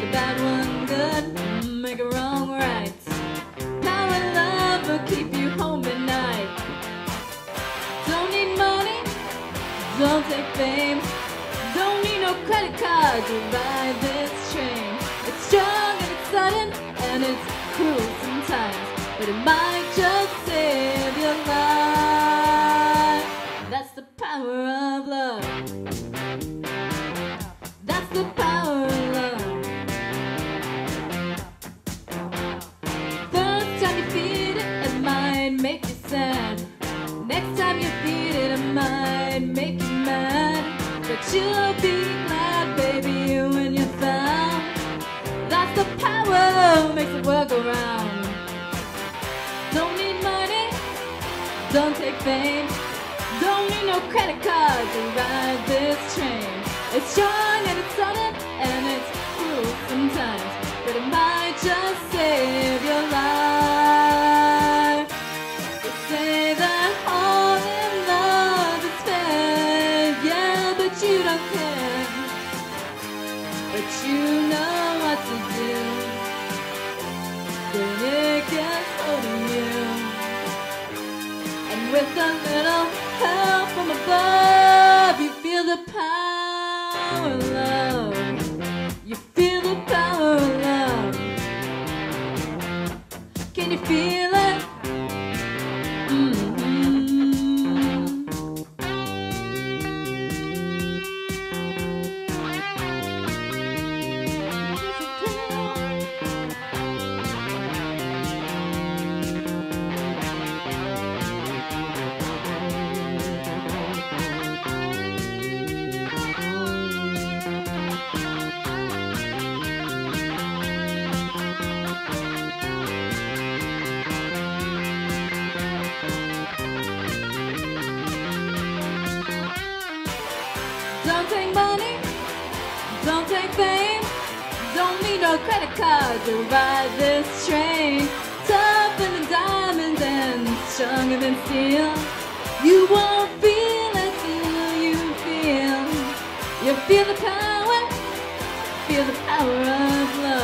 a bad one good, make a wrong right. Power and love will keep you home at night. Don't need money, don't take fame, don't need no credit card to ride this train. It's strong and it's sudden and it's cruel sometimes, but it might just save your life. That's the power of love. That's the power of love. First time you feed it, it might make you sad. Next time you feed it, it might make you mad. But you'll be glad, baby, when you're found. That's the power, makes the world go round. Don't need money, don't take fame, don't need no credit card to ride this train. It's strong and it's sudden and it's cruel sometimes, but it might just save your life. They say that all in love is fair, yeah, but you don't care. But you know what to do when it gets holding you. And with a little help from above, you feel the power of love. You feel the power of love. Can you feel it? Don't take money, don't take fame, don't need no credit card to ride this train. Tougher than diamonds and stronger than steel. You won't feel it till you feel the power of love.